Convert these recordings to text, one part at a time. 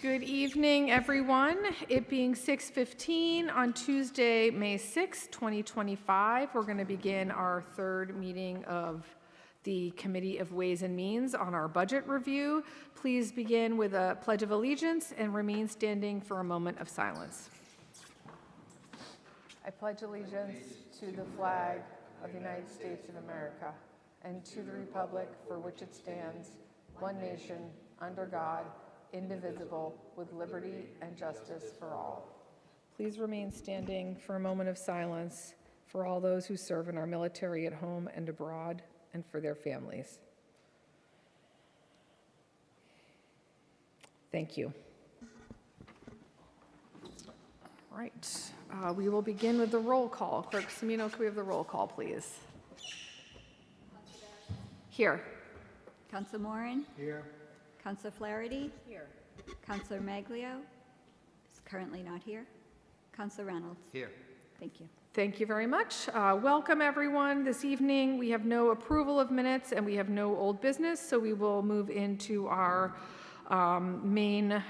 Good evening, everyone. It being 6:15 on Tuesday, May 6, 2025, we're going to begin our third meeting of the Committee of Ways and Means on our budget review. Please begin with a Pledge of Allegiance and remain standing for a moment of silence. I pledge allegiance to the flag of the United States of America and to the republic for which it stands, one nation, under God, indivisible, with liberty and justice for all. Please remain standing for a moment of silence for all those who serve in our military at home and abroad and for their families. Thank you. All right, we will begin with the roll call. Clerk Semino, can we have the roll call, please? Here. Councilor Moran? Here. Councilor Flaherty? Here. Councilor Maglio is currently not here. Councilor Reynolds? Here. Thank you. Thank you very much. Welcome, everyone. This evening, we have no approval of minutes and we have no old business, so we will move into our main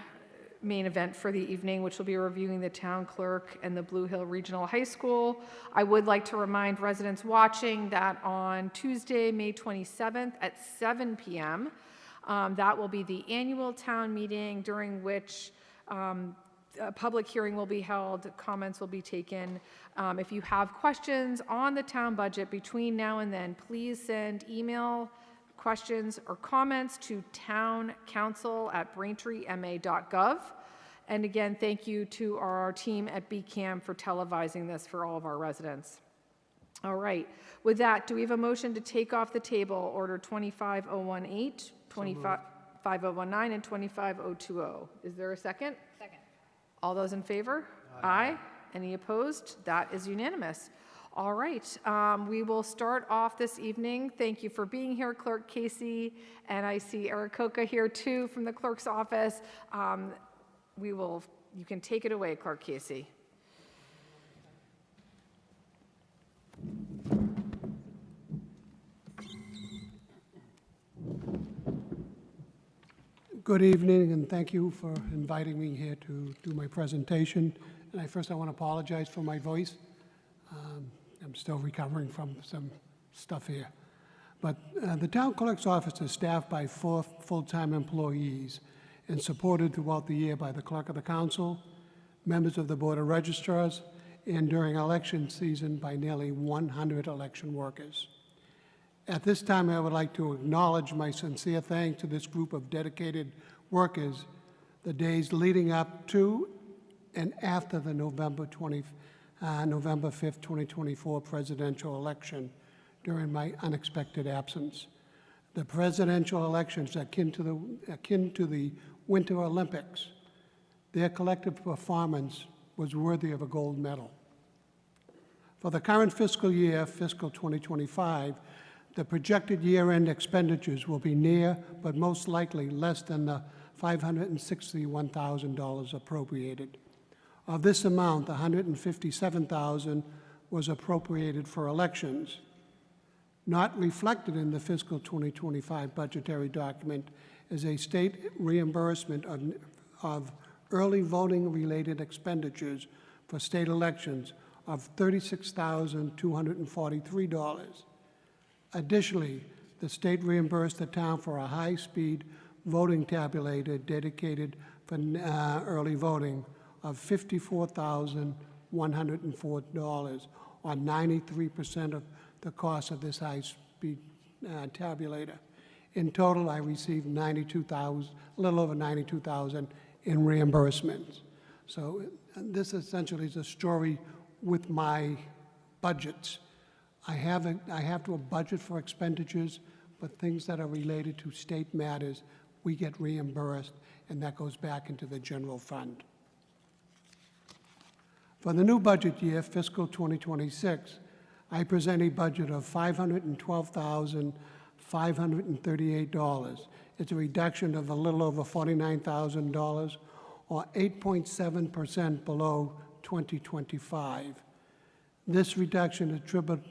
event for the evening, which will be reviewing the town clerk and the Blue Hill Regional High School. I would like to remind residents watching that on Tuesday, May 27th at 7 p.m., that will be the annual town meeting during which a public hearing will be held, comments will be taken. If you have questions on the town budget between now and then, please send email questions or comments to towncouncil@braintreema.gov. And again, thank you to our team at BCAM for televising this for all of our residents. All right, with that, do we have a motion to take off the table Order 25018, 25019, and 25020? Is there a second? Second. All those in favor? Aye. Any opposed? That is unanimous. All right, we will start off this evening. Thank you for being here, Clerk Casey, and I see Eric Coca here too from the clerk's office. You can take it away, Clerk Casey. Good evening, and thank you for inviting me here to do my presentation. And I want to apologize for my voice. I'm still recovering from some stuff here. But the town clerk's office is staffed by 4 full-time employees and supported throughout the year by the clerk of the council, members of the board of registrars, and during election season by nearly 100 election workers. At this time, I would like to acknowledge my sincere thanks to this group of dedicated workers the days leading up to and after the November 5th, 2024 presidential election during my unexpected absence. The presidential elections are akin to the Winter Olympics. Their collective performance was worthy of a gold medal. For the current fiscal year, fiscal 2025, the projected year-end expenditures will be near, but most likely less than the $561,000 appropriated. Of this amount, $157,000 was appropriated for elections. Not reflected in the fiscal 2025 budgetary document is a state reimbursement of early voting-related expenditures for state elections of $36,243. Additionally, the state reimbursed the town for a high-speed voting tabulator dedicated for early voting of $54,104, or 93% of the cost of this high-speed tabulator. In total, I received a little over $92,000 in reimbursements. So this essentially is a story with my budgets. I have to budget for expenditures, but things that are related to state matters, we get reimbursed, and that goes back into the general fund. For the new budget year, fiscal 2026, I present a budget of $512,538. It's a reduction of a little over $49,000, or 8.7% below 2025. This reduction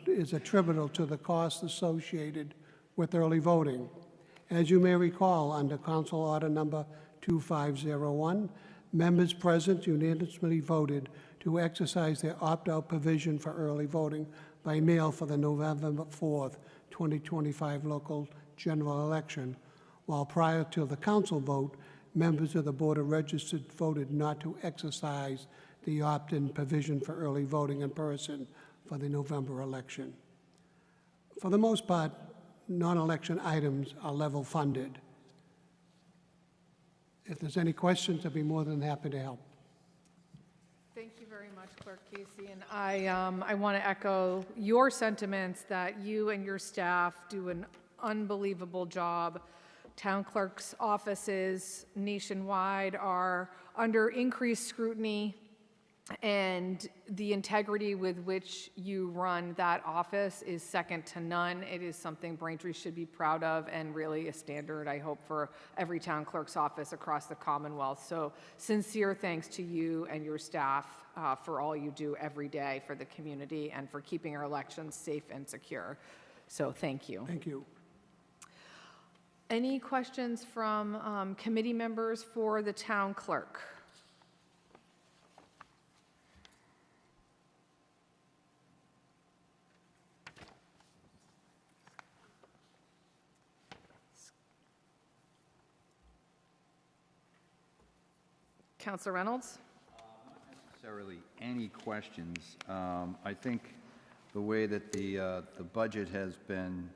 is attributable to the costs associated with early voting. As you may recall, under Council Order Number 2501. Members present unanimously voted to exercise their opt-out provision for early voting by mail for the November 4th, 2025 local general election, while prior to the council vote, members of the Board of Registered voted not to exercise the opt-in provision for early voting in person for the November election. For the most part, non-election items are level funded. If there's any questions, I'd be more than happy to help. Thank you very much, Clerk Casey. And I want to echo your sentiments that you and your staff do an unbelievable job. Town clerks' offices nationwide are under increased scrutiny, and the integrity with which you run that office is second to none. It is something Braintree should be proud of, and really a standard, I hope, for every town clerk's office across the Commonwealth. So sincere thanks to you and your staff for all you do every day for the community and for keeping our elections safe and secure. So thank you. Thank you. Any questions from committee members for the town clerk? Councilor Reynolds? Not necessarily any questions. I think the way that the budget has been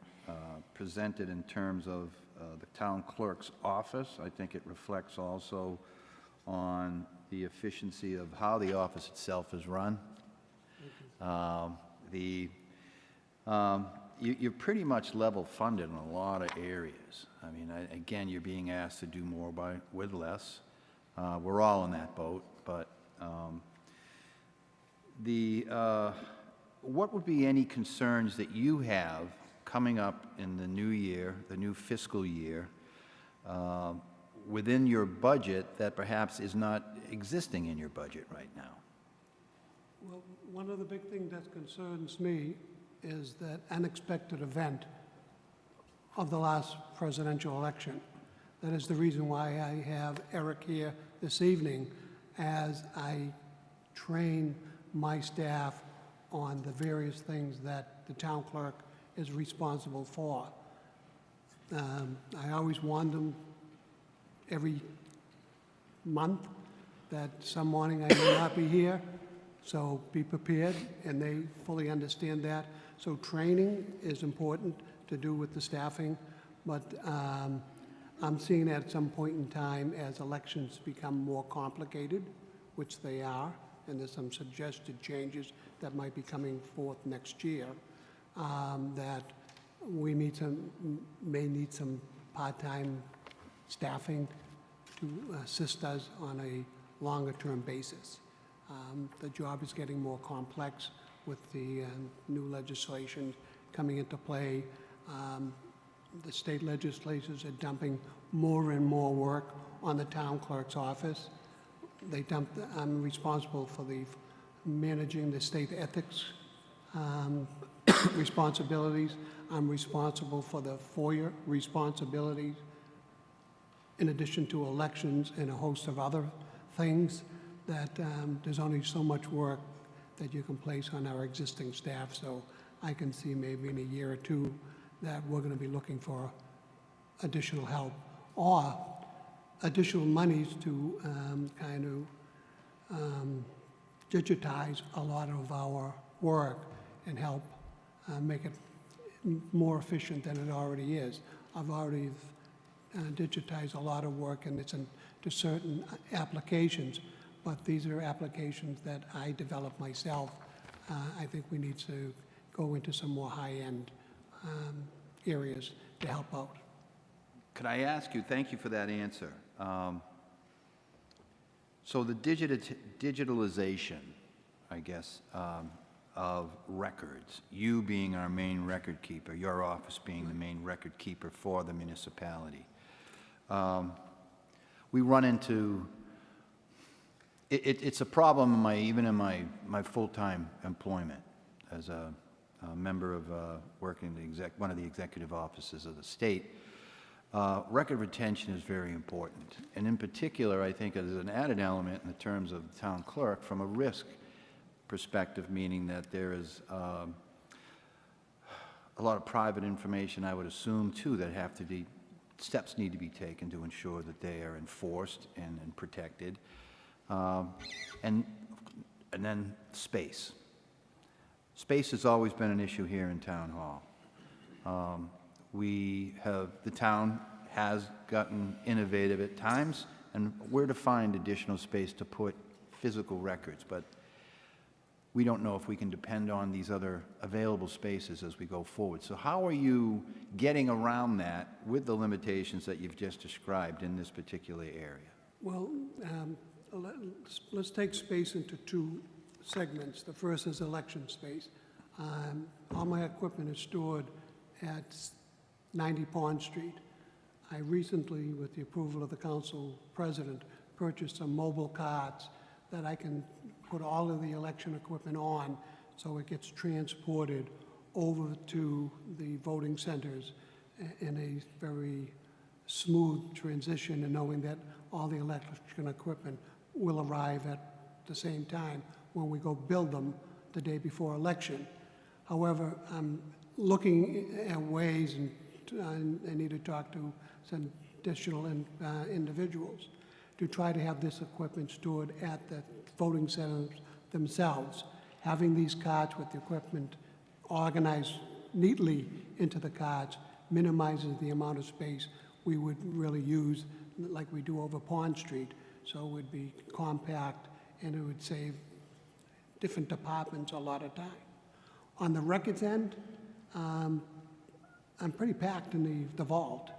presented in terms of the town clerk's office, I think it reflects also on the efficiency of how the office itself is run. You're pretty much level funded in a lot of areas. I mean, again, you're being asked to do more with less. We're all in that boat, but what would be any concerns that you have coming up in the new year, the new fiscal year, within your budget that perhaps is not existing in your budget right now? Well, one of the big things that concerns me is that unexpected event of the last presidential election. That is the reason why I have Eric here this evening as I train my staff on the various things that the town clerk is responsible for. I always warn them every month that some morning I may not be here, so be prepared, and they fully understand that. So training is important to do with the staffing, but I'm seeing at some point in time as elections become more complicated, which they are, and there's some suggested changes that might be coming forth next year, that we may need some part-time staffing to assist us on a longer-term basis. The job is getting more complex with the new legislation coming into play. The state legislatures are dumping more and more work on the town clerk's office. I'm responsible for managing the state ethics responsibilities. I'm responsible for the FOIA responsibilities, in addition to elections and a host of other things, that there's only so much work that you can place on our existing staff. So I can see maybe in a year or two that we're going to be looking for additional help or additional monies to digitize a lot of our work and help make it more efficient than it already is. I've already digitized a lot of work, and it's to certain applications, but these are applications that I develop myself. I think we need to go into some more high-end areas to help out. Could I ask you, thank you for that answer. So the digitalization, I guess, of records, you being our main record keeper, your office being the main record keeper for the municipality, we run into, it's a problem even in my full-time employment as a member of working one of the executive offices of the state. record retention is very important. And in particular, I think as an added element in the terms of the town clerk, from a risk perspective, meaning that there is a lot of private information, I would assume, too, that have to be, steps need to be taken to ensure that they are enforced and protected. And then space. Space has always been an issue here in Town Hall. The town has gotten innovative at times, and where to find additional space to put physical records, but we don't know if we can depend on these other available spaces as we go forward. So how are you getting around that with the limitations that you've just described in this particular area? Well, let's take space into two segments. The first is election space. All my equipment is stored at 90 Pond Street. I recently, with the approval of the council president, purchased some mobile carts that I can put all of the election equipment on so it gets transported over to the voting centers in a very smooth transition, and knowing that all the election equipment will arrive at the same time when we go build them the day before election. However, I'm looking at ways, and I need to talk to some additional individuals to try to have this equipment stored at the voting centers themselves. Having these carts with the equipment organized neatly into the carts minimizes the amount of space we would really use like we do over Pond Street. So it would be compact, and it would save different departments a lot of time. On the records end, I'm pretty packed in the vault.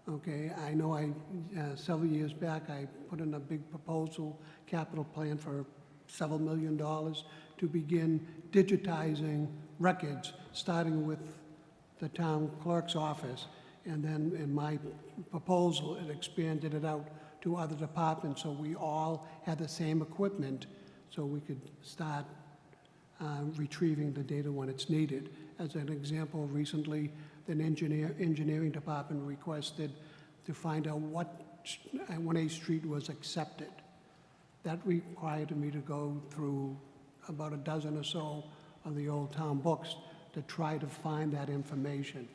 Okay, I know several years back, I put in a big proposal, capital plan for several $1 million to begin digitizing records, starting with the town clerk's office. And then in my proposal, it expanded it out to other departments, so we all had the same equipment, so we could start retrieving the data when it's needed. As an example, recently, an engineering department requested to find out when a street was accepted. That required me to go through about a dozen or so of the old town books to try to find that information.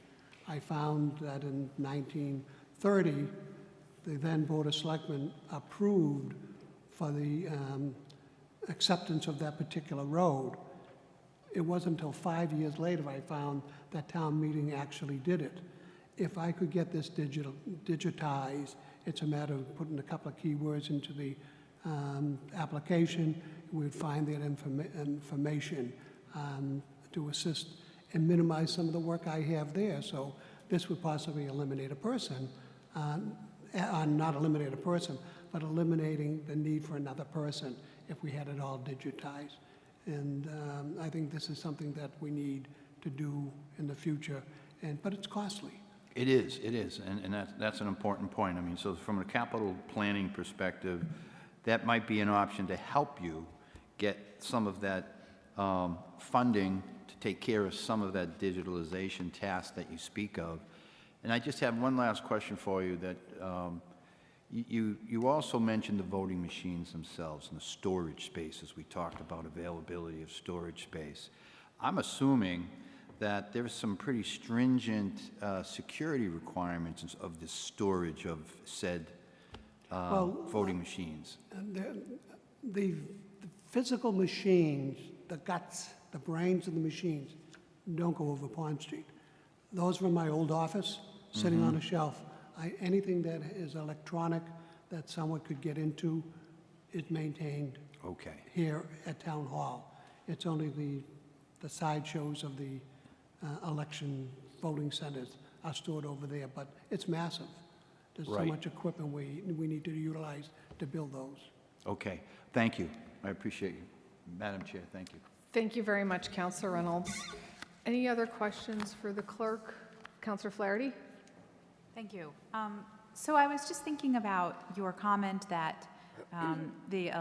I found that in 1930, the then Board of Selectmen approved for the acceptance of that particular road. It wasn't until 5 years later I found that town meeting actually did it. If I could get this digitized, it's a matter of putting a couple of keywords into the application. We would find that information to assist and minimize some of the work I have there. So this would possibly eliminate a person, not eliminate a person, but eliminating the need for another person if we had it all digitized. And I think this is something that we need to do in the future, but it's costly. It is, and that's an important point. I mean, so from a capital planning perspective, that might be an option to help you get some of that funding to take care of some of that digitalization task that you speak of. And I just have one last question for you that you also mentioned the voting machines themselves and the storage spaces. We talked about availability of storage space. I'm assuming that there's some pretty stringent security requirements of the storage of said voting machines. The physical machines, the guts, the brains of the machines, don't go over Pond Street. Those were in my old office, sitting on a shelf. Anything that is electronic that someone could get into is maintained here at Town Hall. It's only the sideshows of the election voting centers are stored over there, but it's massive. There's so much equipment we need to utilize to build those. Okay, thank you. I appreciate you. Madam Chair, thank you. Thank you very much, Councilor Reynolds. Any other questions for the clerk? Councilor Flaherty? Thank you. So I was just thinking about your comment that the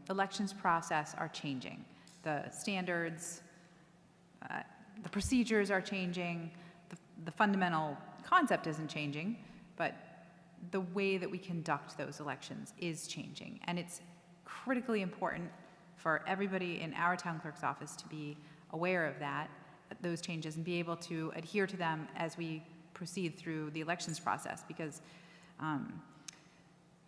elections process are changing. The standards, the procedures are changing. The fundamental concept isn't changing. but the way that we conduct those elections is changing. And it's critically important for everybody in our town clerk's office to be aware of that, those changes, and be able to adhere to them as we proceed through the elections process, because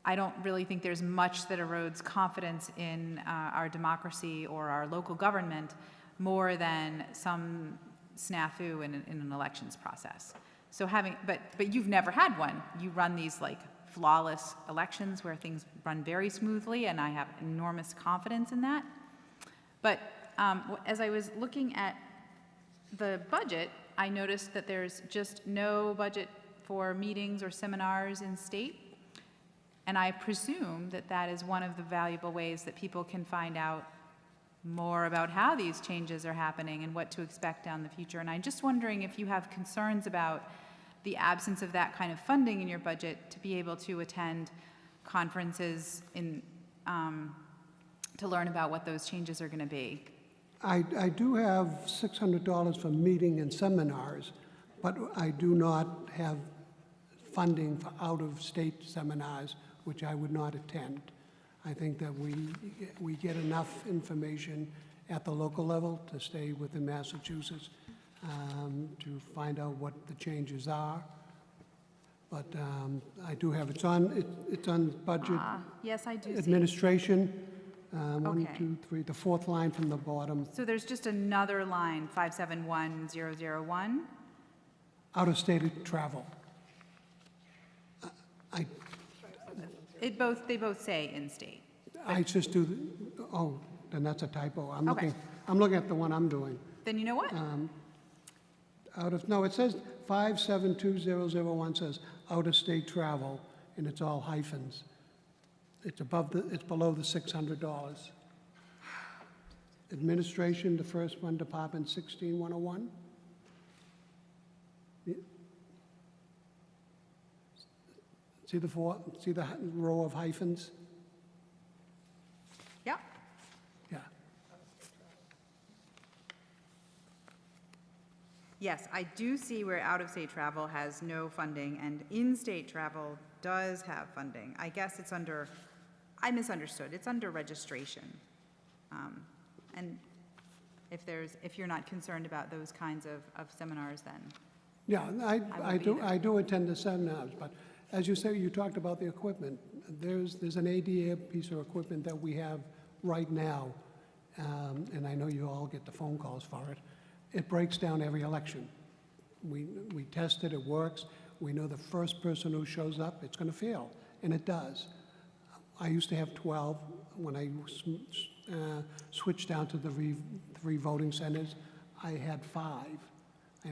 I don't really think there's much that erodes confidence in our democracy or our local government more than some snafu in an elections process. So but you've never had one. You run these like flawless elections where things run very smoothly, and I have enormous confidence in that. But as I was looking at the budget, I noticed that there's just no budget for meetings or seminars in state. And I presume that that is one of the valuable ways that people can find out more about how these changes are happening and what to expect down the future. And I'm just wondering if you have concerns about the absence of that kind of funding in your budget to be able to attend conferences to learn about what those changes are going to be. I do have $600 for meeting and seminars, but I do not have funding for out-of-state seminars, which I would not attend. I think that we get enough information at the local level to stay within Massachusetts, to find out what the changes are. But I do have, it's on budget. Yes, I do see. Administration, one, Okay. 2, 3, the fourth line from the bottom, So there's just another line, 571001. out-of-state travel. They both say in-state. I just do, oh, then that's a typo. Okay. I'm looking at the one I'm doing. Then you know what? No, it says 572001 says out-of-state travel, and it's all hyphens. It's below the $600. Administration, the first one, Department 16101. See the row of hyphens? Yeah. Yeah. Yes, I do see where out-of-state travel has no funding and in-state travel does have funding. I guess it's under, I misunderstood, it's under registration. And if you're not concerned about those kinds of seminars, then Yeah, I won't be I do attend the seminars, but as you say, you talked about the equipment. There's an ADA piece of equipment that we have right now, and I know you all get the phone calls for it. It breaks down every election. We test it, it works. We know the first person who shows up, it's going to fail, and it does. I used to have 12. When I switched down to the three voting centers, I had 5.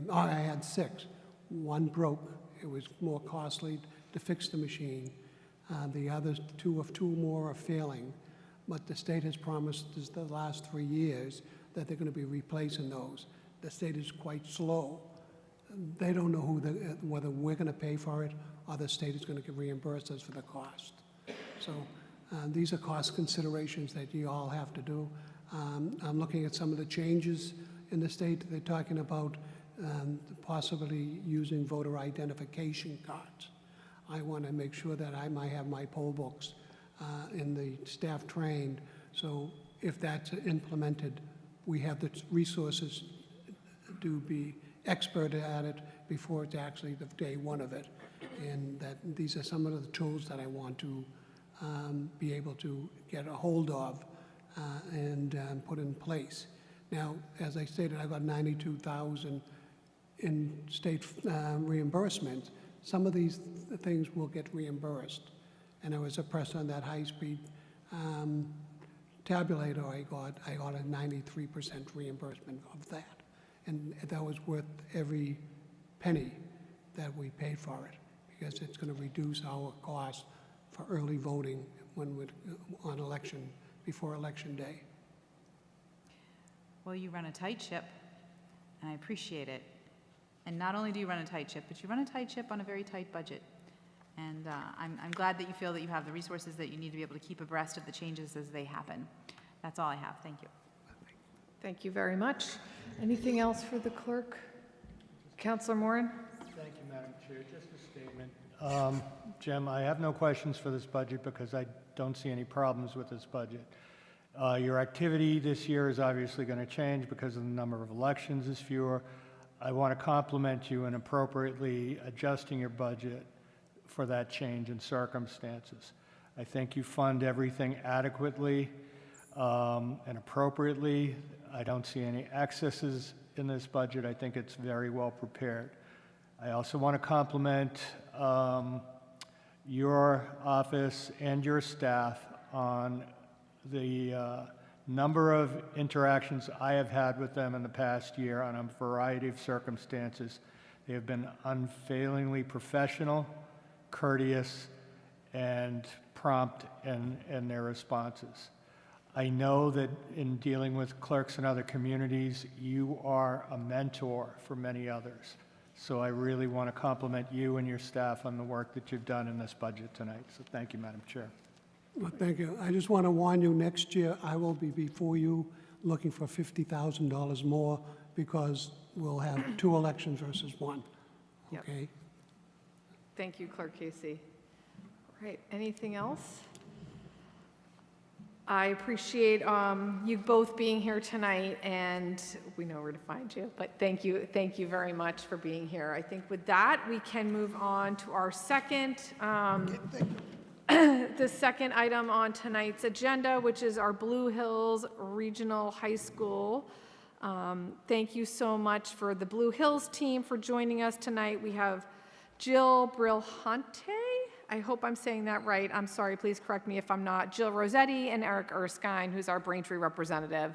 I had 6. One broke. It was more costly to fix the machine. The other two more are failing. But the state has promised us the last 3 years that they're going to be replacing those. The state is quite slow. They don't know whether we're going to pay for it or the state is going to reimburse us for the cost. So these are cost considerations that you all have to do. I'm looking at some of the changes in the state. They're talking about possibly using voter identification cards. I want to make sure that I might have my poll books and the staff trained. So if that's implemented, we have the resources to be expert at it before it's actually the day one of it. And that these are some of the tools that I want to be able to get a hold of and put in place. Now, as I stated, I got 92,000 in state reimbursement. Some of these things will get reimbursed. And I was impressed on that high-speed tabulator I got a 93% reimbursement of that. And that was worth every penny that we paid for it, because it's going to reduce our cost for early voting before election day. well, you run a tight ship, and I appreciate it. And not only do you run a tight ship, but you run a tight ship on a very tight budget. And I'm glad that you feel that you have the resources that you need to be able to keep abreast of the changes as they happen. That's all I have. Thank you. Thank you very much. Anything else for the clerk? Councilor Moran? Thank you, Madam Chair. Just a statement. Jim, I have no questions for this budget because I don't see any problems with this budget. Your activity this year is obviously going to change because of the number of elections is fewer. I want to compliment you in appropriately adjusting your budget for that change in circumstances. I think you fund everything adequately and appropriately. I don't see any excesses in this budget. I think it's very well prepared. I also want to compliment your office and your staff on the number of interactions I have had with them in the past year on a variety of circumstances. They have been unfailingly professional, courteous, and prompt in their responses. I know that in dealing with clerks in other communities, you are a mentor for many others. So I really want to compliment you and your staff on the work that you've done in this budget tonight. So thank you, Madam Chair. Well, thank you. I just want to warn you, next year, I will be before you looking for $50,000 more because we'll have 2 elections versus 1. Yep. Okay? Thank you, Clerk Casey. All right, anything else? I appreciate you both being here tonight, and we know where to find you, but thank you very much for being here. I think with that, we can move on to our second, the second item on tonight's agenda, which is our Blue Hills Regional High School. Thank you so much for the Blue Hills team for joining us tonight. We have Jill Brilhante, I hope I'm saying that right. I'm sorry, please correct me if I'm not. Jill Rossetti and Eric Erskine, who's our Braintree representative.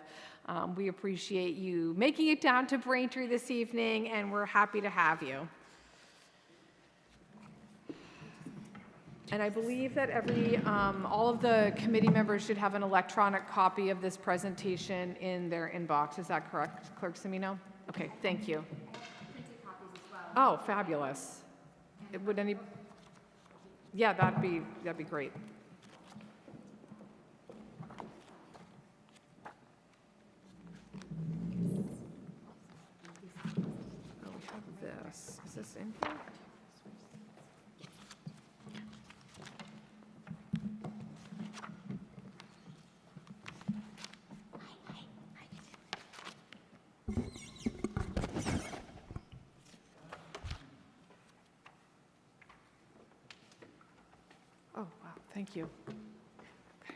We appreciate you making it down to Braintree this evening, and we're happy to have you. And I believe that all of the committee members should have an electronic copy of this presentation in their inbox. Is that correct, Clerk Semino? Okay, thank you. Oh, fabulous. Would any? Yeah, that'd be great. Oh, we have this. Is this in here? Oh, wow, thank you. Okay.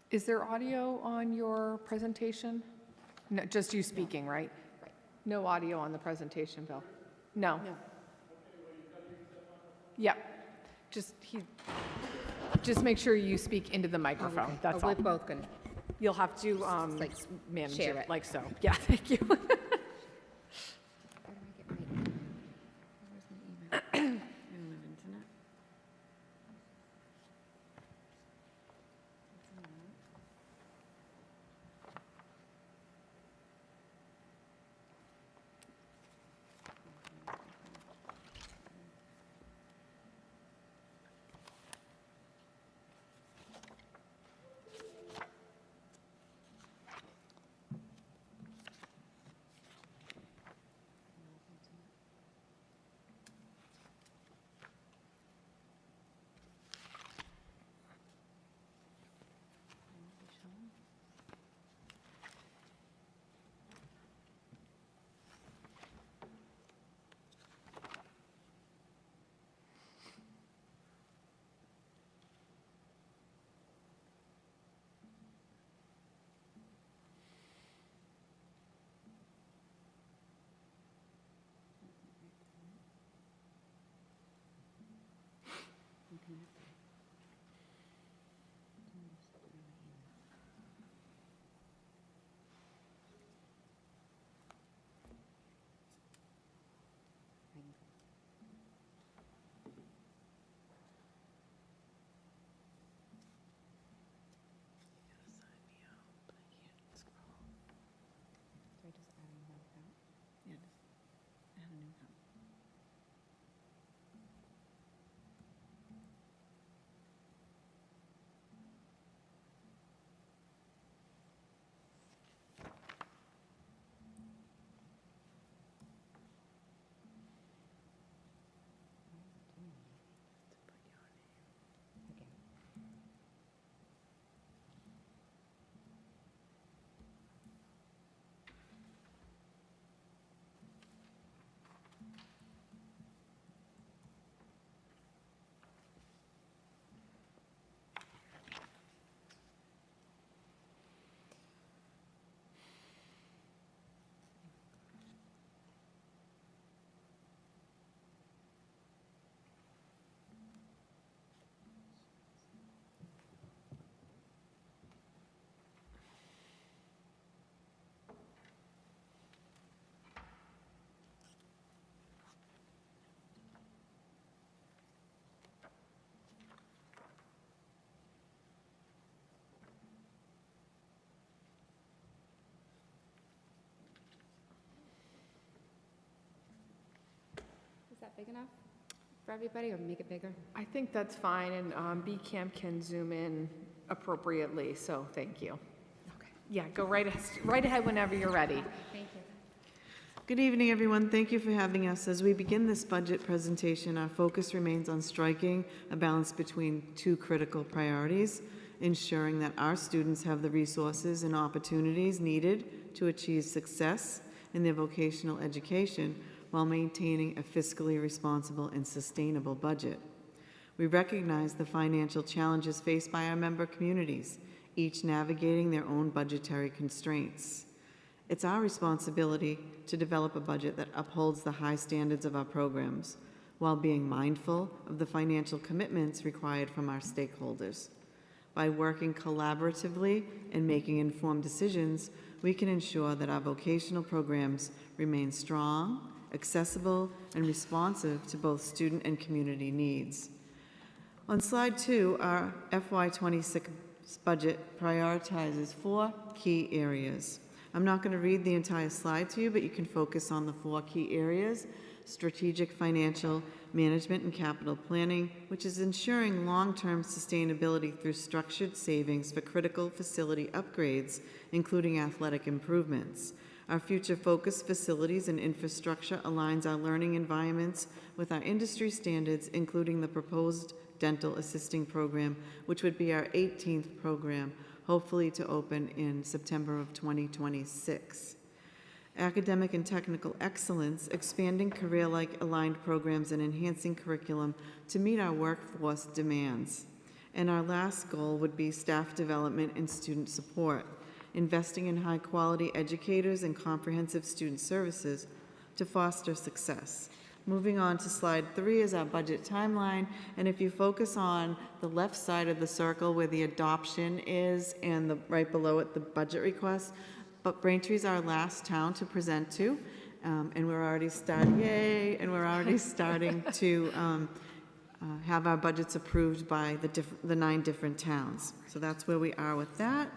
Is there audio on your presentation? No, just you speaking, right? Right. No audio on the presentation, Bill? No? No. Yeah. Just make sure you speak into the microphone, Okay. that's Oh, all. we're both going to, You'll have to like, manage share it it. like so. Yeah, thank you. where do I get my, where's my email? I don't have internet. that big enough for everybody, or make it bigger? I think that's fine, and BCAM can zoom in appropriately, so thank you. Okay. Yeah, go right ahead whenever you're ready. Thank you. Good evening, everyone. Thank you for having us. As we begin this budget presentation, our focus remains on striking a balance between two critical priorities: ensuring that our students have the resources and opportunities needed to achieve success in their vocational education while maintaining a fiscally responsible and sustainable budget. We recognize the financial challenges faced by our member communities, each navigating their own budgetary constraints. It's our responsibility to develop a budget that upholds the high standards of our programs while being mindful of the financial commitments required from our stakeholders. By working collaboratively and making informed decisions, we can ensure that our vocational programs remain strong, accessible, and responsive to both student and community needs. On slide 2, our FY26 budget prioritizes 4 key areas. I'm not going to read the entire slide to you, but you can focus on the 4 key areas: strategic financial management and capital planning, which is ensuring long-term sustainability through structured savings for critical facility upgrades, including athletic improvements. Our future-focused facilities and infrastructure aligns our learning environments with our industry standards, including the proposed dental assisting program, which would be our 18th program, hopefully to open in September of 2026. Academic and technical excellence, expanding career-like aligned programs and enhancing curriculum to meet our workforce demands. And our last goal would be staff development and student support, investing in high-quality educators and comprehensive student services to foster success. Moving on to slide 3 is our budget timeline, and if you focus on the left side of the circle where the adoption is and right below it the budget request, but Braintree is our last town to present to, and we're already starting, yay, and we're already starting to have our budgets approved by the 9 different towns. So that's where we are with that.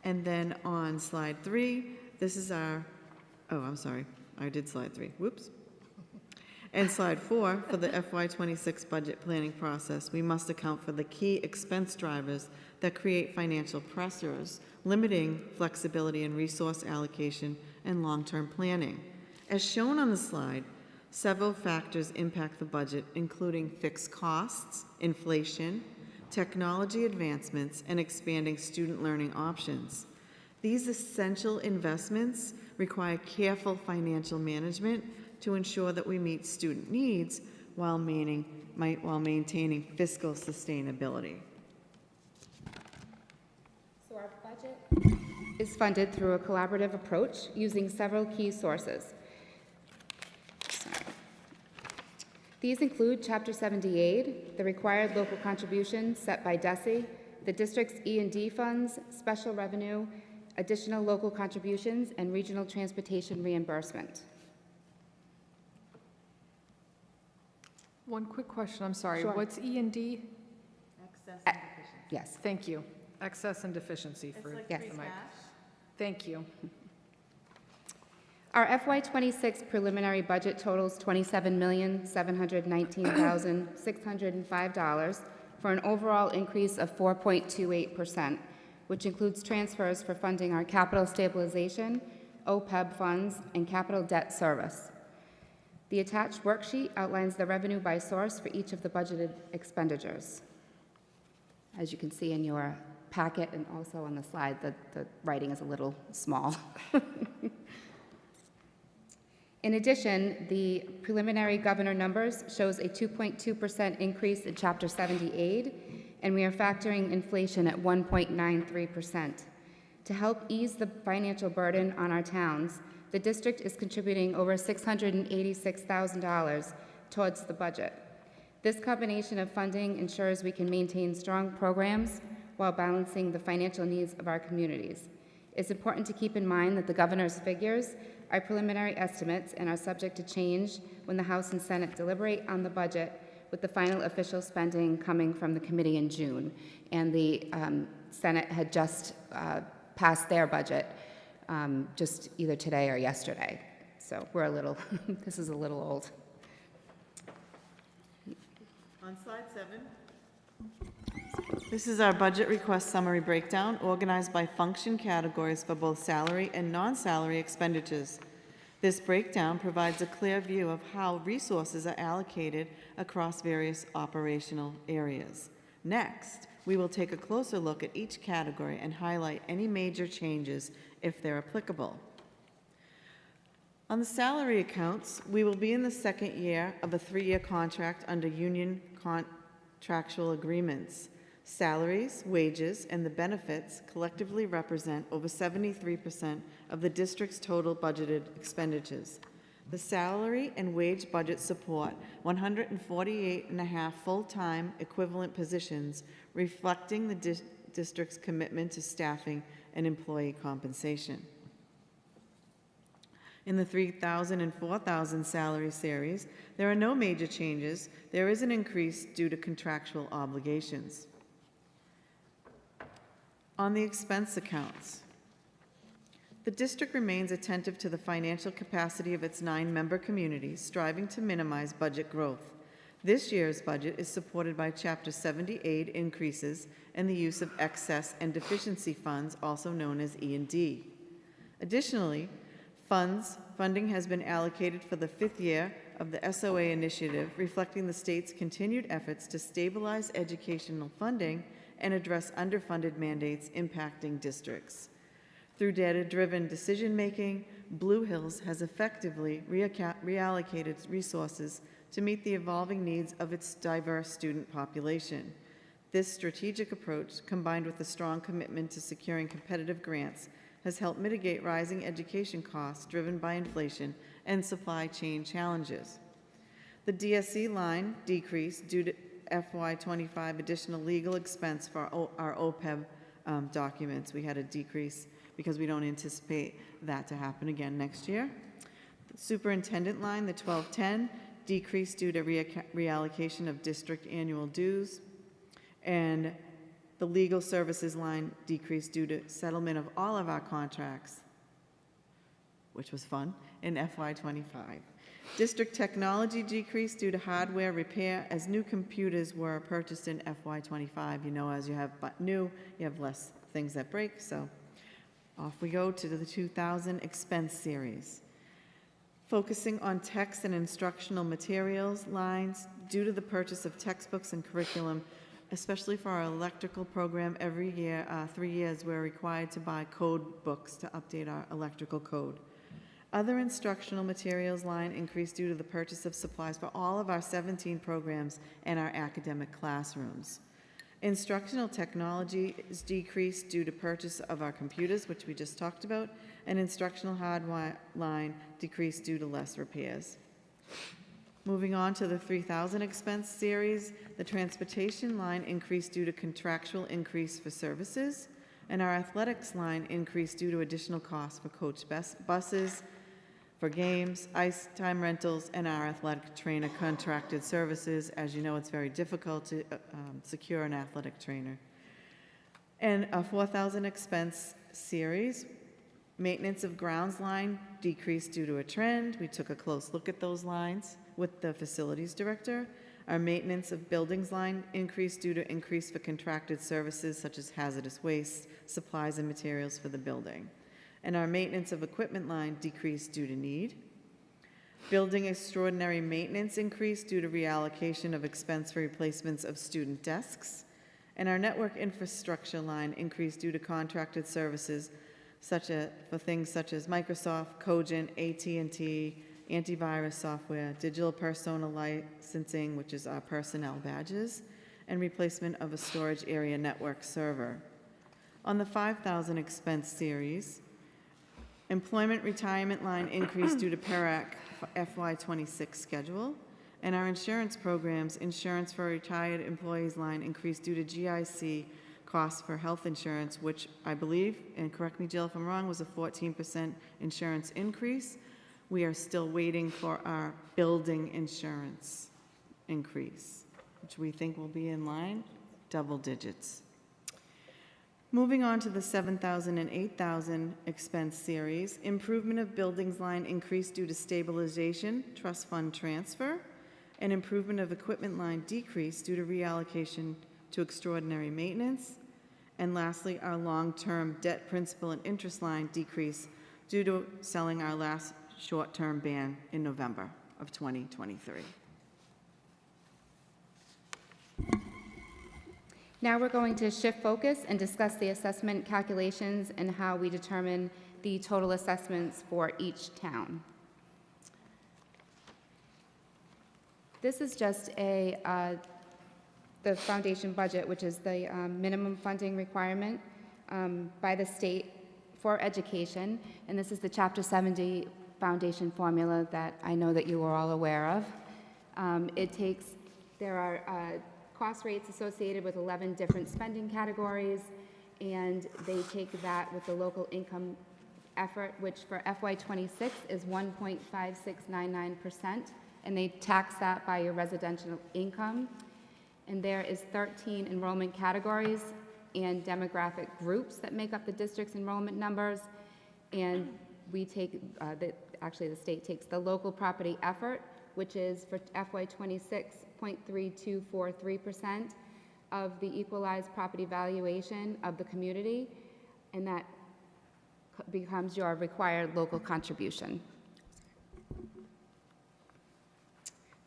And then on slide 3, this is our, oh, I'm sorry, I did slide 3, whoops. And slide 4, for the FY26 budget planning process, we must account for the key expense drivers that create financial pressures, limiting flexibility in resource allocation and long-term planning. As shown on the slide, several factors impact the budget, including fixed costs, inflation, technology advancements, and expanding student learning options. These essential investments require careful financial management to ensure that we meet student needs while maintaining fiscal sustainability. So our budget is funded through a collaborative approach using several key sources. These include Chapter 70 aid, the required local contribution set by DESE, the district's E&D funds, special revenue, additional local contributions, and regional transportation reimbursement. One quick question, I'm sorry. Sure. What's E&D? Excess and Yes. Thank you. Excess and deficiency for Yes. the mic. Thank you. Our FY26 preliminary budget totals $27,719,605 for an overall increase of 4.28%, which includes transfers for funding our capital stabilization, OPEB funds, and capital debt service. The attached worksheet outlines the revenue by source for each of the budgeted expenditures. As you can see in your packet and also on the slide, the writing is a little small. In addition, the preliminary governor numbers shows a 2.2% increase in Chapter 70 aid, and we are factoring inflation at 1.93%. To help ease the financial burden on our towns, the district is contributing over $686,000 towards the budget. This combination of funding ensures we can maintain strong programs while balancing the financial needs of our communities. It's important to keep in mind that the governor's figures are preliminary estimates and are subject to change when the House and Senate deliberate on the budget, with the final official spending coming from the committee in June. And the Senate had just passed their budget just either today or yesterday. So we're a little, this is a little old. On slide 7, this is our budget request summary breakdown, organized by function categories for both salary and non-salary expenditures. This breakdown provides a clear view of how resources are allocated across various operational areas. Next, we will take a closer look at each category and highlight any major changes if they're applicable. On the salary accounts, we will be in the second year of a 3-year contract under union contractual agreements. Salaries, wages, and the benefits collectively represent over 73% of the district's total budgeted expenditures. The salary and wage budget support 148.5 full-time equivalent positions, reflecting the district's commitment to staffing and employee compensation. In the 3,000 and 4,000 salary series, there are no major changes. There is an increase due to contractual obligations. On the expense accounts, the district remains attentive to the financial capacity of its 9-member communities, striving to minimize budget growth. This year's budget is supported by Chapter 70 aid increases and the use of excess and deficiency funds, also known as E&D. Additionally, funding has been allocated for the 5th year of the SOA initiative, reflecting the state's continued efforts to stabilize educational funding and address underfunded mandates impacting districts. Through data-driven decision-making, Blue Hills has effectively reallocated resources to meet the evolving needs of its diverse student population. This strategic approach, combined with a strong commitment to securing competitive grants, has helped mitigate rising education costs driven by inflation and supply chain challenges. The DSC line decreased due to FY25 additional legal expense for our OPEB documents. We had a decrease because we don't anticipate that to happen again next year. The superintendent line, the 1210, decreased due to reallocation of district annual dues. And the legal services line decreased due to settlement of all of our contracts, which was fun, in FY25. District technology decreased due to hardware repair as new computers were purchased in FY25. You know, as you have new, you have less things that break, so off we go to the 2000 expense series. Focusing on text and instructional materials lines, due to the purchase of textbooks and curriculum, especially for our electrical program, every year, 3 years, we're required to buy code books to update our electrical code. Other instructional materials line increased due to the purchase of supplies for all of our 17 programs and our academic classrooms. Instructional technology is decreased due to purchase of our computers, which we just talked about, and instructional hardware line decreased due to less repairs. Moving on to the 3,000 expense series, the transportation line increased due to contractual increase for services, and our athletics line increased due to additional costs for coach buses, for games, ice time rentals, and our athletic trainer contracted services. As you know, it's very difficult to secure an athletic trainer. And a 4,000 expense series, maintenance of grounds line decreased due to a trend. We took a close look at those lines with the facilities director. Our maintenance of buildings line increased due to increase for contracted services such as hazardous waste, supplies, and materials for the building. And our maintenance of equipment line decreased due to need. Building extraordinary maintenance increased due to reallocation of expense for replacements of student desks. And our network infrastructure line increased due to contracted services for things such as Microsoft, Cogent, AT&T, antivirus software, digital persona licensing, which is our personnel badges, and replacement of a storage area network server. On the 5,000 expense series, employment retirement line increased due to PERAC FY26 schedule, and our insurance programs, insurance for retired employees line increased due to GIC costs for health insurance, which I believe, and correct me Jill if I'm wrong, was a 14% insurance increase. We are still waiting for our building insurance increase, which we think will be in line, double digits. Moving on to the 7,000 and 8,000 expense series, improvement of buildings line increased due to stabilization, trust fund transfer, An improvement of equipment line decrease due to reallocation to extraordinary maintenance. And lastly, our long-term debt principal and interest line decrease due to selling our last short-term ban in November of 2023. Now we're going to shift focus and discuss the assessment calculations and how we determine the total assessments for each town. This is just the foundation budget, which is the minimum funding requirement by the state for education, and this is the Chapter 70 foundation formula that I know that you are all aware of. There are cost rates associated with 11 different spending categories, and they take that with the local income effort, which for FY26 is 1.5699%, and they tax that by your residential income. And there is 13 enrollment categories and demographic groups that make up the district's enrollment numbers. And we take, actually the state takes the local property effort, which is for FY26, 0.3243% of the equalized property valuation of the community, and that becomes your required local contribution.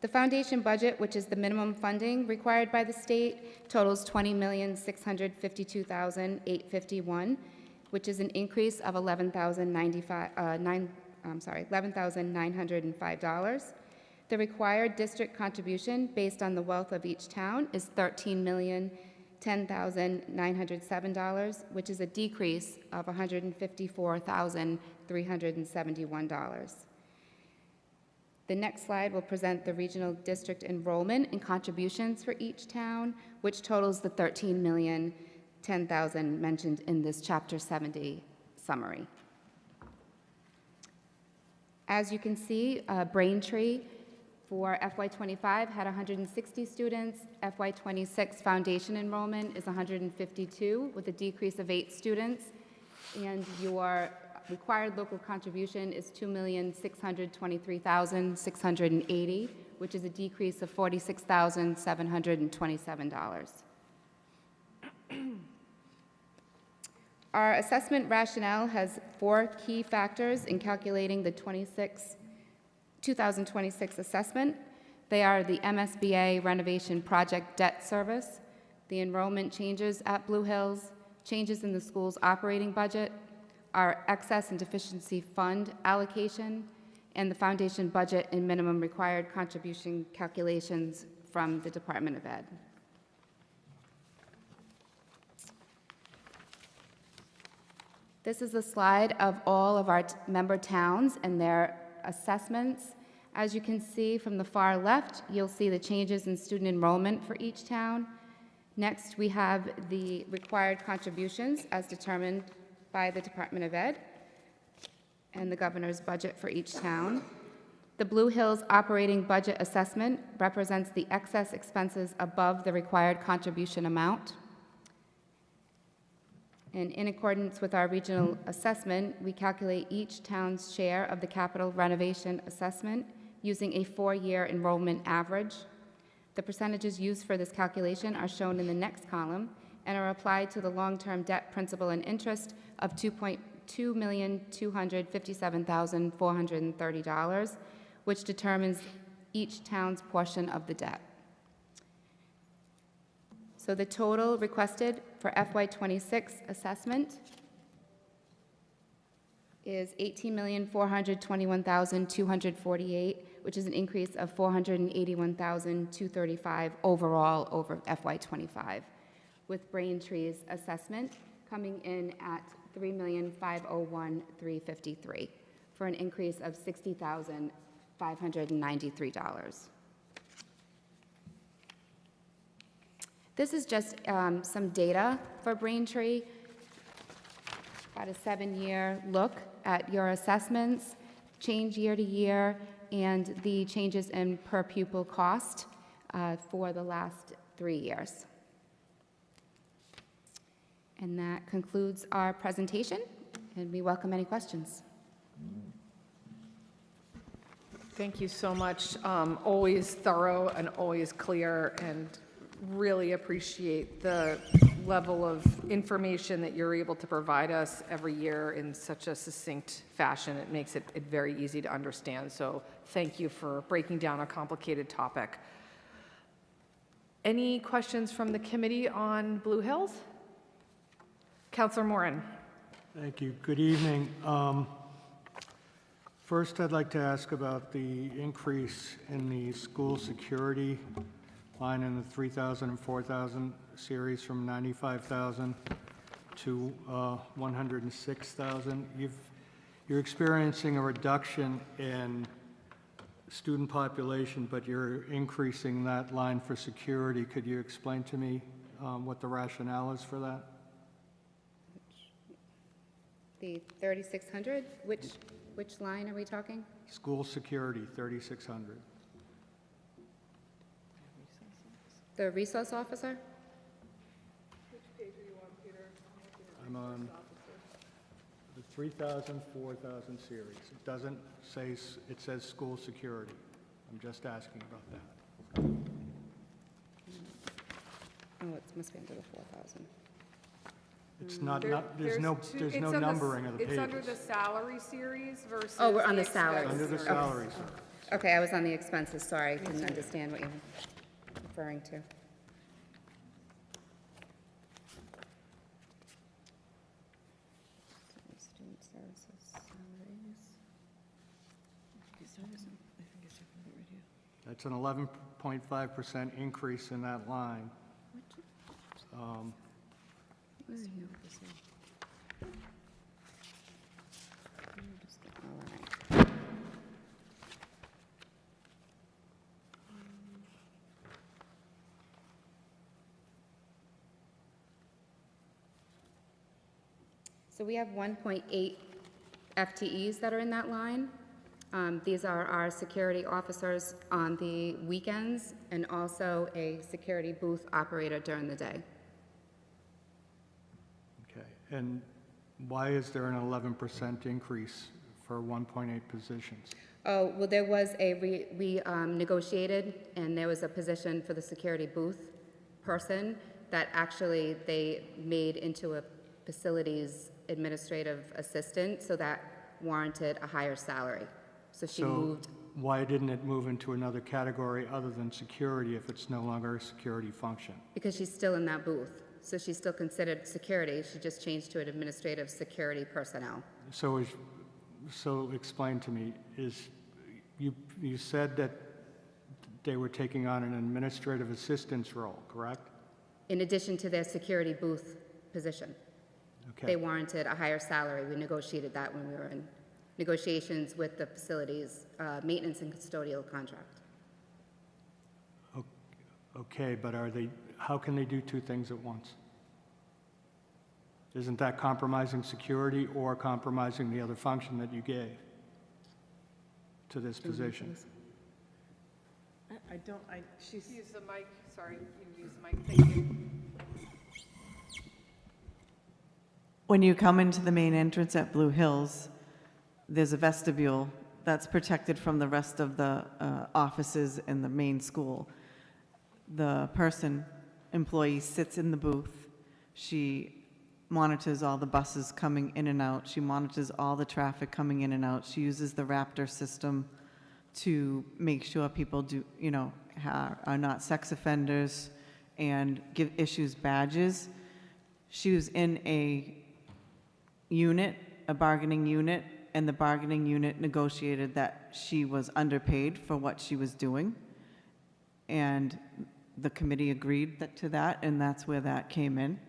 The foundation budget, which is the minimum funding required by the state, totals $20,652,851, which is an increase of $11,905. The required district contribution based on the wealth of each town is $13,010,907, which is a decrease of $154,371. The next slide will present the regional district enrollment and contributions for each town, which totals the $13,010,000 mentioned in this Chapter 70 summary. As you can see, Braintree for FY25 had 160 students. FY26 foundation enrollment is 152 with a decrease of 8 students, and your required local contribution is $2,623,680, which is a decrease of $46,727. Our assessment rationale has 4 key factors in calculating the 2026 assessment. They are the MSBA renovation project debt service, the enrollment changes at Blue Hills, changes in the school's operating budget, our excess and deficiency fund allocation, and the foundation budget and minimum required contribution calculations from the Department of Ed. This is a slide of all of our member towns and their assessments. As you can see from the far left, you'll see the changes in student enrollment for each town. Next, we have the required contributions as determined by the Department of Ed and the governor's budget for each town. The Blue Hills operating budget assessment represents the excess expenses above the required contribution amount. And in accordance with our regional assessment, we calculate each town's share of the capital renovation assessment using a 4-year enrollment average. The percentages used for this calculation are shown in the next column and are applied to the long-term debt principal and interest of $2,257,430, which determines each town's portion of the debt. So the total requested for FY26 assessment is $18,421,248, which is an increase of $481,235 overall over FY25, with Braintree's assessment coming in at $3,501,353 for an increase of $60,593. This is just some data for Braintree, about a 7-year look at your assessments, change year to year, and the changes in per pupil cost for the last 3 years. And that concludes our presentation, and we welcome any questions. Thank you so much. Always thorough and always clear, and really appreciate the level of information that you're able to provide us every year in such a succinct fashion. It makes it very easy to understand. So thank you for breaking down a complicated topic. Any questions from the committee on Blue Hills? Councilor Moran. Thank you. Good evening. First, I'd like to ask about the increase in the school security line in the 3,000 and 4,000 series from 95,000 to 106,000. You're experiencing a reduction in student population, but you're increasing that line for security. Could you explain to me what the rationale is for that? The 3,600, which line are we talking? School security, 3,600. The resource officer? I'm on the 3,000, 4,000 series. It doesn't say, it says school security. I'm just asking about that. Oh, it must be under the 4,000. It's there's no numbering of the pages. It's under the salary series versus. Oh, we're on the expense salaries. Under the series. salaries. Okay, I was on the expenses, sorry, didn't understand what you were referring to. Student services, salaries. That's an 11.5% increase in that line. Where are you? All right. So we have 1.8 FTEs that are in that line. These are our security officers on the weekends and also a security booth operator during the day. Okay, and why is there an 11% increase for 1.8 positions? Oh, well, there was we negotiated, and there was a position for the security booth person that actually they made into a facilities administrative assistant, so that warranted a higher salary. So she moved. Why didn't it move into another category other than security if it's no longer a security function? Because she's still in that booth. So she's still considered security. She just changed to an administrative security personnel. So explain to me, you said that they were taking on an administrative assistance role, correct? In addition to their security booth position. Okay. They warranted a higher salary. We negotiated that when we were in negotiations with the facilities maintenance and custodial contract. Okay, but how can they do two things at once? Isn't that compromising security or compromising the other function that you gave to this position? Use the mic, sorry, you use the mic, thank you. When you come into the main entrance at Blue Hills, there's a vestibule that's protected from the rest of the offices in the main school. The employee sits in the booth. She monitors all the buses coming in and out. She monitors all the traffic coming in and out. She uses the Raptor system to make sure people are not sex offenders and issues badges. She was in a bargaining unit, and the bargaining unit negotiated that she was underpaid for what she was doing. And the committee agreed to that, and that's where that came in.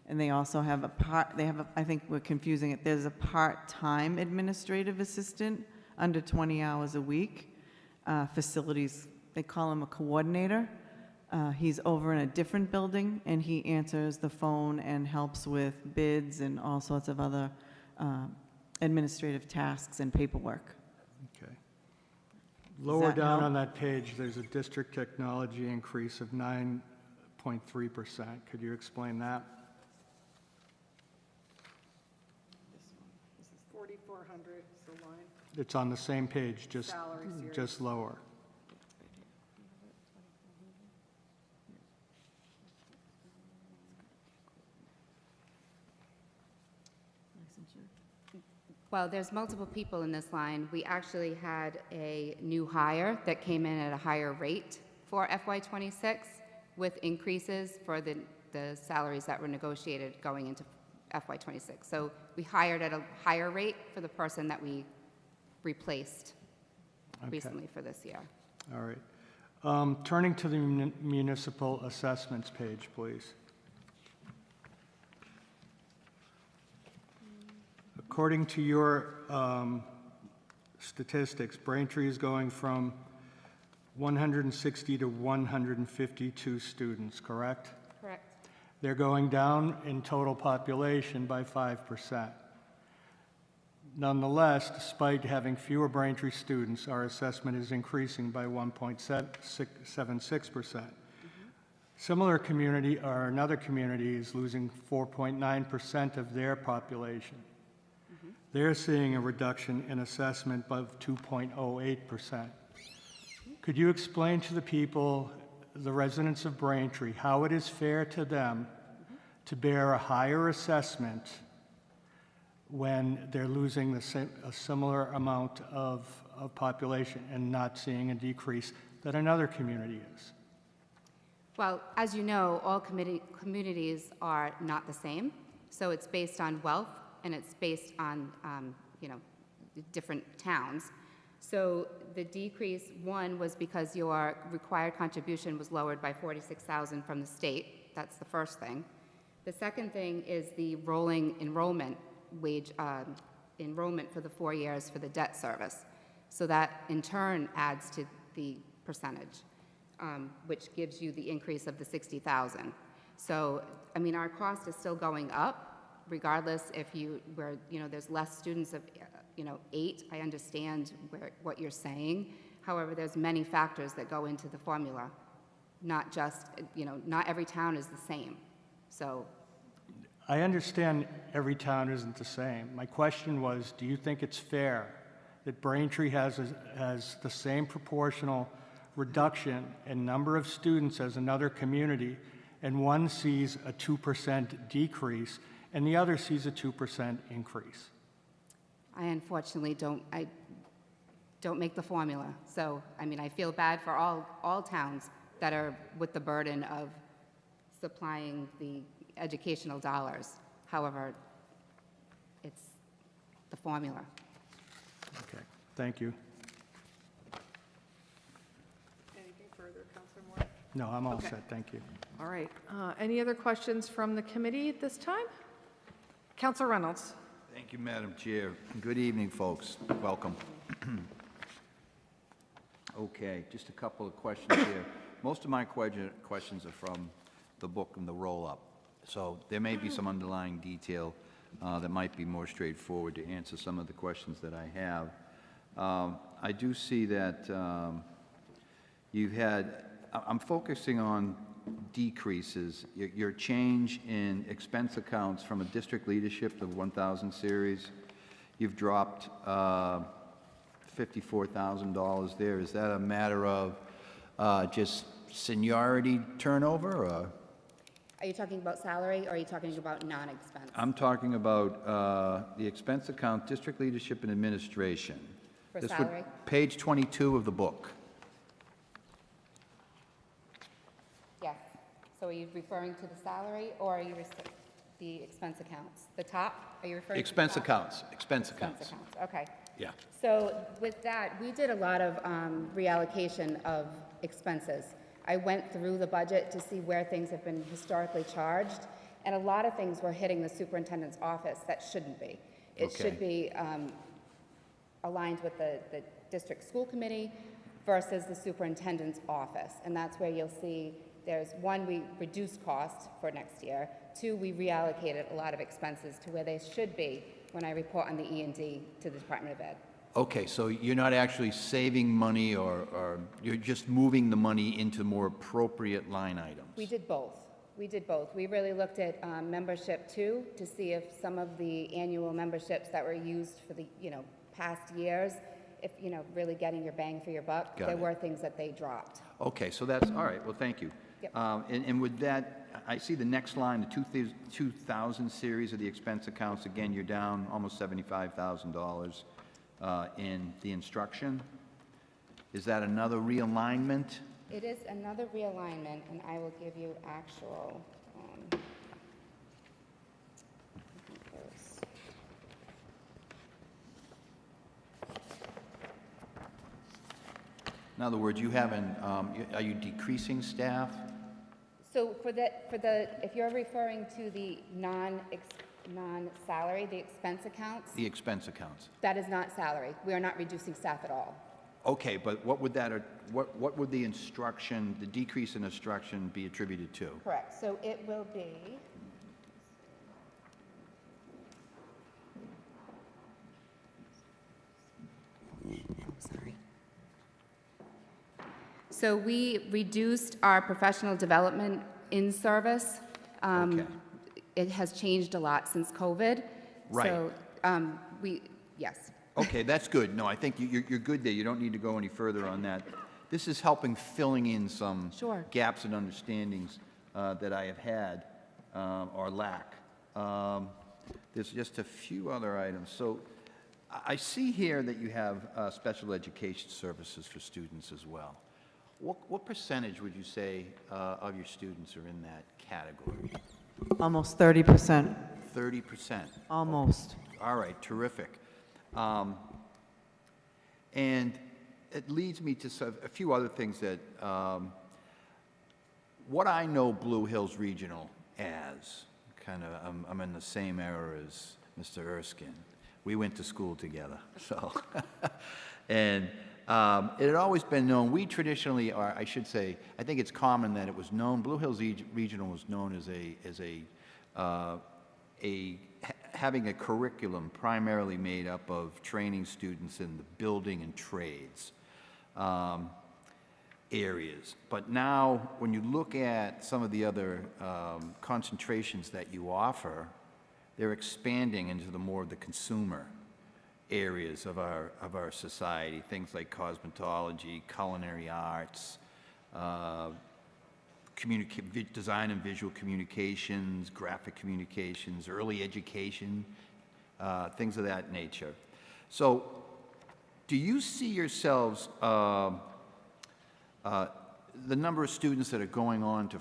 And they also have I think we're confusing it. There's a part-time administrative assistant under 20 hours a week. Facilities, they call him a coordinator. He's over in a different building, and he answers the phone and helps with bids and all sorts of other administrative tasks and paperwork. Okay. Lower that down help? on that page, there's a district technology increase of 9.3%. Could you explain that? 4,400 is the line. It's on the same page, Salary series. just lower. Well, there's multiple people in this line. We actually had a new hire that came in at a higher rate for FY '26 with increases for the salaries that were negotiated going into FY '26. So we hired at a higher rate for the person that we replaced recently for this year. All right. Turning to the municipal assessments page, please. According to your statistics, Braintree is going from 160 to 152 students, correct? Correct. They're going down in total population by 5%. Nonetheless, despite having fewer Braintree students, our assessment is increasing by 1.76%. Similar community, or another community, is losing 4.9% of their population. They're seeing a reduction in assessment of 2.08%. Could you explain to the people, the residents of Braintree, how it is fair to them to bear a higher assessment when they're losing a similar amount of population and not seeing a decrease that another community is? Well, as you know, all communities are not the same. So it's based on wealth, and it's based on, different towns. So the decrease, one, was because your required contribution was lowered by $46,000 from the state. That's the first thing. The second thing is the rolling enrollment enrollment for the 4 years for the debt service. So that, in turn, adds to the percentage, which gives you the increase of the $60,000. So, our cost is still going up, regardless if there's less students of, 8. I understand what you're saying. However, there's many factors that go into the formula. Not just, not every town is the same. So, I understand every town isn't the same. My question was, do you think it's fair that Braintree has the same proportional reduction in number of students as another community, and one sees a 2% decrease, and the other sees a 2% increase? I unfortunately don't make the formula. So, I feel bad for all towns that are with the burden of supplying the educational dollars. However, it's the formula. Okay, thank you. Anything further, Counselor Moore? No, I'm all Okay. set, thank you. All right. Any other questions from the committee at this time? Counselor Reynolds. Thank you, Madam Chair. Good evening, folks. Welcome. Okay, just a couple of questions here. Most of my questions are from the book and the roll-up, so there may be some underlying detail that might be more straightforward to answer some of the questions that I have. I do see that I'm focusing on decreases, your change in expense accounts from a district leadership of 1,000 series. You've dropped $54,000 there. Is that a matter of just seniority turnover, or? Are you talking about salary, or are you talking about non-expense? I'm talking about the expense account, district leadership and administration. For This salary? would, page 22 of the book. Yes. So are you referring to the salary, or are you the expense accounts? The top? Are you referring to the Expense top? accounts, expense Expense accounts. accounts, okay. Yeah. So with that, we did a lot of reallocation of expenses. I went through the budget to see where things have been historically charged, and a lot of things were hitting the superintendent's office that shouldn't be. It should be aligned with the district school committee versus the superintendent's office. And that's where you'll see there's, one, we reduced costs for next year. Two, we reallocated a lot of expenses to where they should be when I report on the E&D to the Department of Ed. Okay, so you're not actually saving money, or you're just moving the money into more appropriate line items? We did both. We did both. We really looked at membership too, to see if some of the annual memberships that were used for the, past years, if, really getting your bang for your buck, Got there it. were things that they dropped. Okay, so that's, all right, well, thank you. Yep. And with that, I see the next line, the 2000 series of the expense accounts, again, you're down almost $75,000 in the instruction. Is that another realignment? It is another realignment, and I will give you actual, I think there's- In other words, you haven't, are you decreasing staff? So if you're referring to the non-salary, the expense accounts, The expense accounts. that is not salary. We are not reducing staff at all. Okay, but what would that, what would the instruction, the decrease in instruction be attributed to? Correct. So it will be, sorry. So we reduced our professional development in service. Okay. It has changed a lot since COVID. Right. So yes. Okay, that's good. No, I think you're good there. You don't need to go any further on that. This is helping filling in some Sure. gaps and understandings that I have had or lack. There's just a few other items. So I see here that you have special education services for students as well. What percentage would you say of your students are in that category? Almost 30%, 30%. almost. All right, terrific. And it leads me to a few other things that, what I know Blue Hills Regional as, I'm in the same era as Mr. Erskine. We went to school together, so. And it had always been known, we traditionally, or I should say, I think it's common that it was known, Blue Hills Regional was known as having a curriculum primarily made up of training students in the building and trades areas. But now, when you look at some of the other concentrations that you offer, they're expanding into the more of the consumer areas of our society, things like cosmetology, culinary arts, design and visual communications, graphic communications, early education, things of that nature. So, do you see yourselves, the number of students that are going on to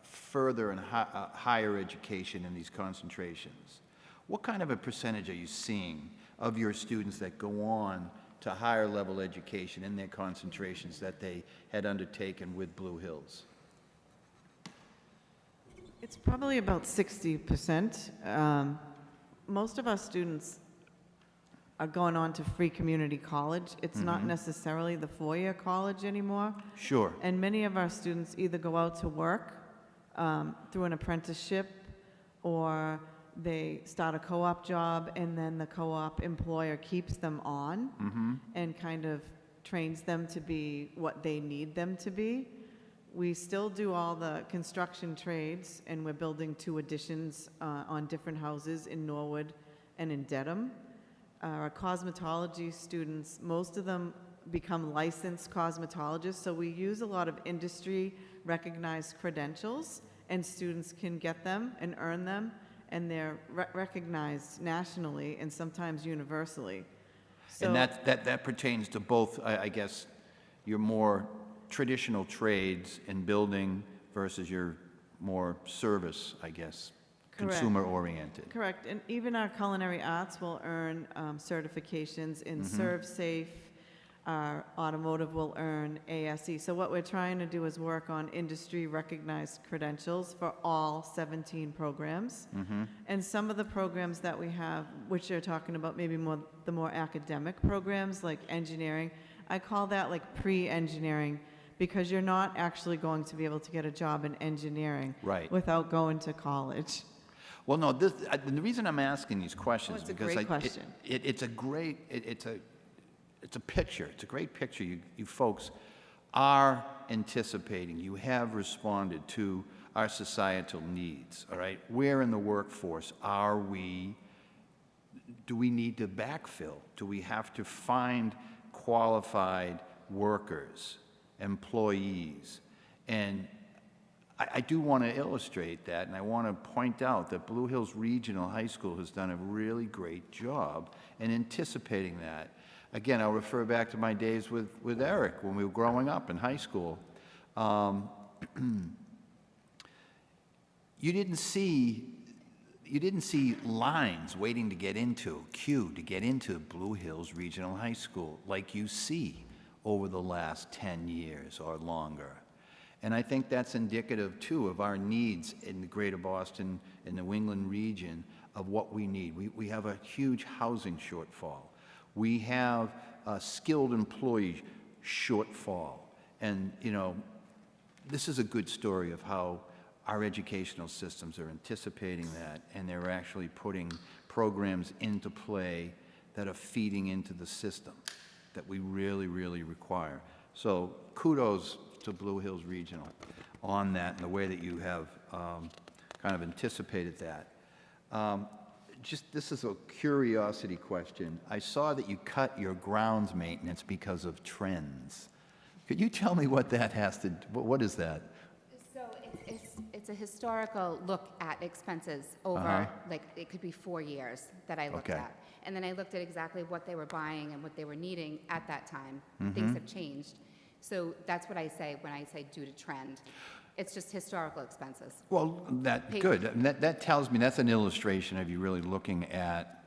further and higher education in these concentrations? What kind of a percentage are you seeing of your students that go on to higher level education in their concentrations that they had undertaken with Blue Hills? It's probably about 60%. Most of our students are going on to free community college. It's not necessarily the four-year college anymore. Sure. And many of our students either go out to work through an apprenticeship, or they start a co-op job, and then the co-op employer keeps them on and kind of trains them to be what they need them to be. We still do all the construction trades, and we're building 2 additions on different houses in Norwood and in Dedham. Our cosmetology students, most of them become licensed cosmetologists, so we use a lot of industry-recognized credentials, and students can get them and earn them, and they're recognized nationally and sometimes universally. So, And that pertains to both, I guess, your more traditional trades in building versus your more service, I guess, Correct. consumer-oriented. Correct, and even our culinary arts will earn certifications in ServSafe. Our automotive will earn ASE. So what we're trying to do is work on industry-recognized credentials for all 17 programs. And some of the programs that we have, which you're talking about, maybe the more academic programs like engineering, I call that like pre-engineering, because you're not actually going to be able to get a job in engineering Right. without going to college. Well, no, the reason I'm asking these questions Oh, it's a because great question. it's a great, it's a picture. It's a great picture. You folks are anticipating. You have responded to our societal needs, all right? Where in the workforce are we? Do we need to backfill? Do we have to find qualified workers, employees? And I do want to illustrate that, and I want to point out that Blue Hills Regional High School has done a really great job in anticipating that. Again, I'll refer back to my days with Eric when we were growing up in high school. You didn't see lines waiting to get into, queue to get into Blue Hills Regional High School like you see over the last 10 years or longer. And I think that's indicative, too, of our needs in the greater Boston and New England region of what we need. We have a huge housing shortfall. We have a skilled employee shortfall. And, you know, this is a good story of how our educational systems are anticipating that, and they're actually putting programs into play that are feeding into the system that we really, really require. So kudos to Blue Hills Regional on that and the way that you have kind of anticipated that. This is a curiosity question. I saw that you cut your grounds maintenance because of trends. Could you tell me what that has to, what is that? So it's a historical look at expenses over, like, it could be 4 years that I looked at. And then I looked at exactly what they were buying and what they were needing at that time. Things have changed. So that's what I say when I say due to trend. It's just historical expenses. Well, good. And that tells me that's an illustration of you really looking at,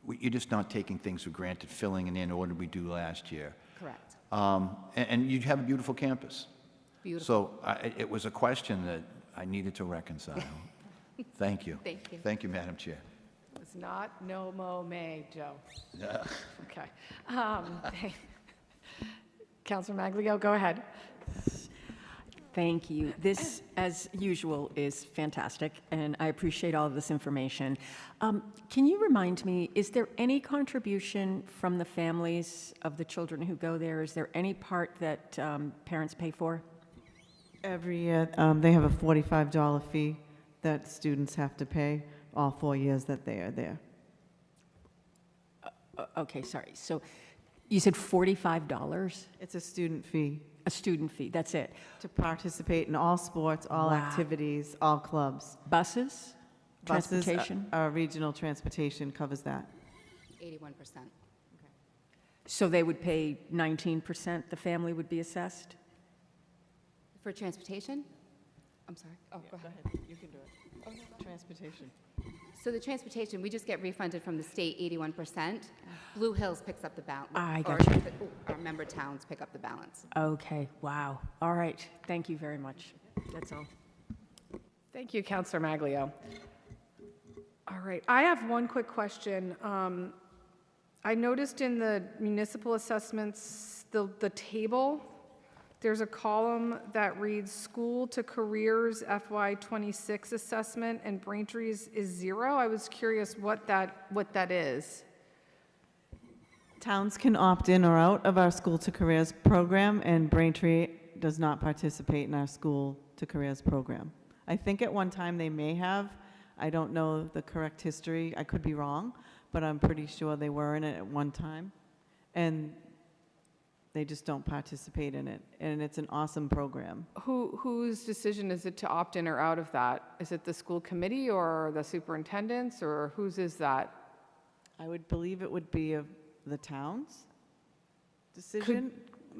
you're just not taking things for granted, filling it in order we do last year. Correct. And you have a beautiful campus. Beautiful. So it was a question that I needed to reconcile. Thank you. Thank you. Thank you, Madam Chair. It's not no mo may, Joe. Yeah. Okay. Councilor Maglio, go ahead. Thank you. This, as usual, is fantastic, and I appreciate all of this information. Can you remind me, is there any contribution from the families of the children who go there? Is there any part that parents pay for? Every year, they have a $45 fee that students have to pay all 4 years that they are there. Okay, sorry. So you said $45? It's a student fee A student fee, that's it. to participate in all sports, all Wow. activities, all clubs. Buses? Buses, Transportation? our regional transportation covers that. 81%. So they would pay 19%, the family would be assessed? For transportation? I'm sorry. Oh, go ahead. You can do it. Transportation. So the transportation, we just get refunded from the state 81%. Blue Hills picks up the balance. I or gotcha. Our member towns pick up the balance. Okay, wow. All right, thank you very much. That's all. Thank you, Councilor Maglio. All right, I have one quick question. I noticed in the municipal assessments, the table, there's a column that reads School to Careers FY26 assessment, and Braintree's is 0. I was curious what that is. Towns can opt in or out of our School to Careers program, and Braintree does not participate in our School to Careers program. I think at one time they may have. I don't know the correct history. I could be wrong, but I'm pretty sure they were in it at one time. And they just don't participate in it. And it's an awesome program. Whose decision is it to opt in or out of that? Is it the school committee or the superintendent's, or whose is that? I would believe it would be the town's decision.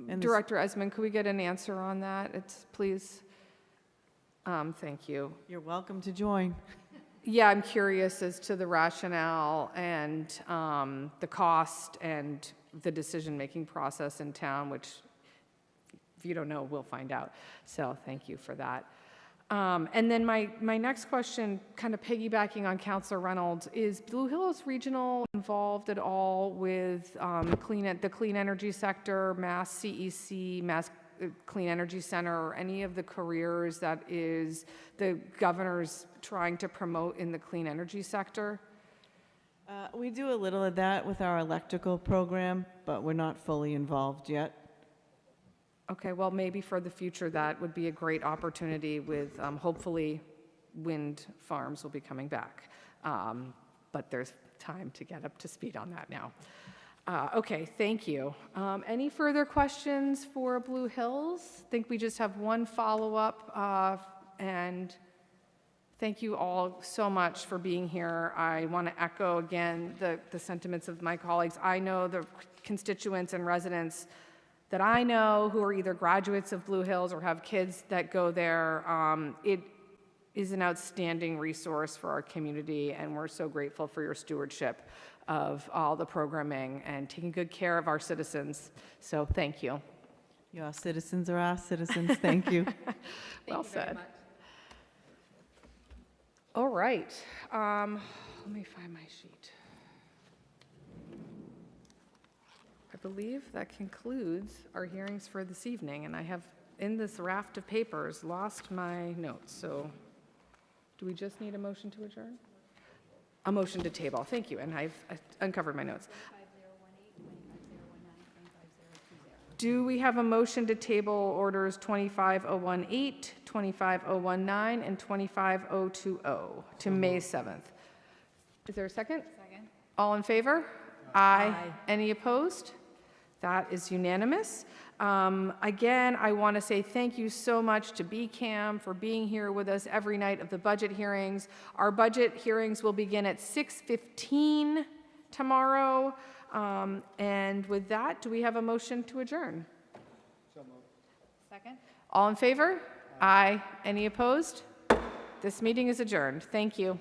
And the Director Esmond, could we get an answer on that? Please. Thank you. You're welcome to join. Yeah, I'm curious as to the rationale and the cost and the decision-making process in town, which, if you don't know, we'll find out. So thank you for that. And then my next question, kind of piggybacking on Councilor Reynolds, is Blue Hills Regional involved at all with the clean energy sector, Mass CEC, Mass Clean Energy Center, or any of the careers that is the governor's trying to promote in the clean energy sector? We do a little of that with our electrical program, but we're not fully involved yet. Okay, well, maybe for the future, that would be a great opportunity with, hopefully, wind farms will be coming back. But there's time to get up to speed on that now. Okay, thank you. Any further questions for Blue Hills? I think we just have one follow-up, and thank you all so much for being here. I want to echo again the sentiments of my colleagues. I know the constituents and residents that I know who are either graduates of Blue Hills or have kids that go there. It is an outstanding resource for our community, and we're so grateful for your stewardship of all the programming and taking good care of our citizens. So thank you. Your citizens are our citizens. Thank you. Well said. All right. Let me find my sheet. I believe that concludes our hearings for this evening, and I have, in this raft of papers, lost my notes. So do we just need a motion to adjourn? A motion to table. Thank you, and I've uncovered my notes. Do we have a motion to table orders 25018, 25019, and 25020 to May 7th? Is there a second? Second. All in favor? Aye. Any opposed? That is unanimous. Again, I want to say thank you so much to BCAM for being here with us every night of the budget hearings. Our budget hearings will begin at 6:15 tomorrow. And with that, do we have a motion to adjourn? So moved. Second? All in favor? Aye. Any opposed? This meeting is adjourned. Thank you.